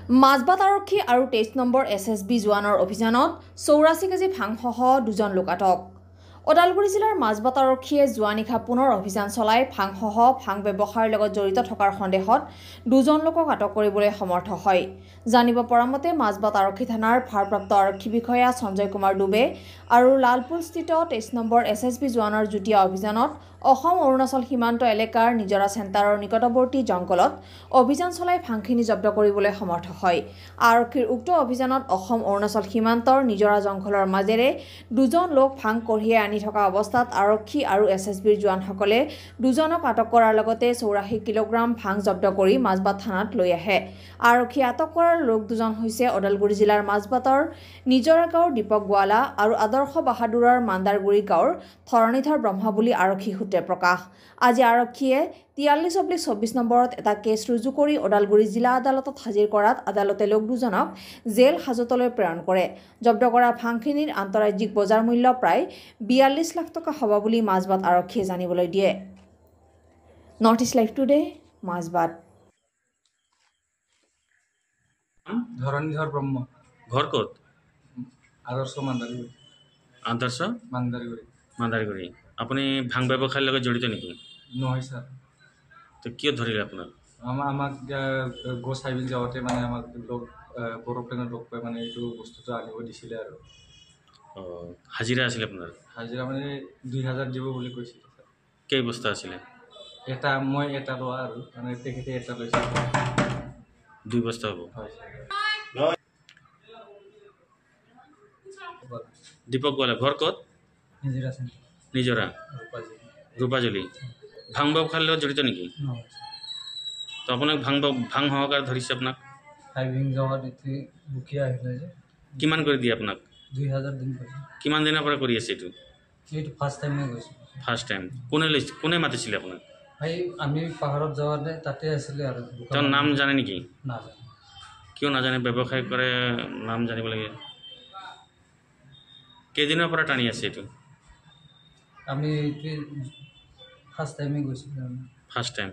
মাজবাট আৰক্ষী আৰু 23 number SSB জোৱানৰ অভিযানত 84 কেজি ভাংসহ দুজন লোক আটক। ওদালগুৰি জিলাৰ মাজবাট আৰক্ষীয়ে যোৱা নিশা পুনৰ অভিযান চলাই ভাংসহ ভাং ব্যৱসায়ৰ লগত জড়িত থকাৰ সন্দেহত দুজন লোকক আটক কৰিবলৈ সমৰ্থ হয়। জানিব পৰা মতে মাজবাট আৰক্ষী থানাৰ ভাৰপ্ৰাপ্ত আৰক্ষী বিষয়া সঞ্জয় কুমাৰ ডুবে আৰু লালপুৰস্থিত 23 নম্বৰ SSB জোৱানৰ যুটীয়া অভিযানত অসম অৰুণাচল সীমান্ত এলেকাৰ নিজৰা চেণ্টাৰৰ নিকটৱৰ্তী জংঘলত অভিযান চলাই ভাংখিনি জব্দ কৰিবলৈ সমৰ্থ হয়। আৰক্ষীৰ উক্ত অভিযানত অসম অৰুণাচল সীমান্তৰ নিজৰা জংঘলৰ মাজেৰে দুজন লোক ভাং কঢ়িয়াই আনি থকা অৱস্থাত আৰক্ষী আৰু SSBৰ জোৱানসকলে দুজনক আটক কৰাৰ লগতে 84 কিলোগ্ৰাম ভাং জব্দ কৰি মাজবাট থানাত লৈ আহে। আৰক্ষী আটক কৰাৰ লোক দুজন হৈছে ওদালগুৰি জিলাৰ মাজবাটৰ নিজৰা গাঁৱৰ দীপক গোৱালা আৰু আদৰ্শ বাহাদুৰৰ মান্দাৰগুৰি গাঁৱৰ ধৰণীধৰ ব্ৰহ্মা বুলি আৰক্ষী সূত্ৰে প্ৰকাশ। আজি আৰক্ষীয়ে 43/24 নম্বৰত এটা কেছ ৰুজু কৰি ওদালগুৰি জিলা আদালতত হাজিৰ কৰাত আদালতে লোক দুজনক জেল হাজতলৈ প্ৰেৰণ কৰে। জব্দ কৰা ভাংখিনিৰ আন্তঃৰাজ্যিক বজাৰ মূল্য প্ৰায় 42 লাখ টকা হ'ব বুলি মাজবাট আৰক্ষীয়ে জানিবলৈ দিয়ে। North east live today, Majbat. Dharanidhar Brahma. ঘৰ ক'ত? আদৰ্শ মান্দাৰগুৰি। আদৰ্শ মান্দাৰগুৰি। মান্দাৰগুৰি। আপুনি ভাং ব্যৱসায়ৰ লগত জড়িত নেকি? নহয় ছাৰ। তো কিয় ধৰিলে আপোনাক? আমাক গো চাইবিল যাওঁতে মানে আমাক লগ বড়োপ্লেনত লগ পাই মানে এইটো বস্তুটো আনিব দিছিলে আৰু। হাজিৰা আছিলে আপোনাৰ? হাজিৰা মানে 2000 দিব বুলি কৈছিলে ছাৰ। কেই বস্তা আছিলে? মই এটা লোৱা আৰু মানে তেখেতে এটা লৈছে। 2 বস্তা হ'ব। হয় ছাৰ। দীপক গোৱালা। ঘৰ ক'ত? নিজৰা চেণ্টাৰ। নিজৰা ৰূপাজলি। ভাং ব্যৱসায়ৰ লগত জড়িত নেকি? তো আপোনাক ভাং সহকাৰে ধৰিছে আপোনাক? হাইভিং গাঁৱত এটি বুকিয়া আহিলে যে। কিমান কৰি দিয়ে আপোনাক? 2000 দিন কৈছে। কিমান দিনৰ পৰা কৰি আছে এইটো? এইটো ফাৰ্ষ্ট টাইমে গৈছোঁ। First time. কোনে মাতিছিলে আপোনাক? ভাই আমি পাহাৰত যাওঁতে তাতে আছিলে আৰু। তেওঁৰ নাম জানে নেকি? নাজানো। কিয় নাজানে? ব্যৱসায় কৰে, নাম জানিব লাগে। কেইদিনৰ পৰা টানি আছে এইটো? আমি এইটোৱে ফাৰ্ষ্ট টাইমে গৈছিলোঁ। First time.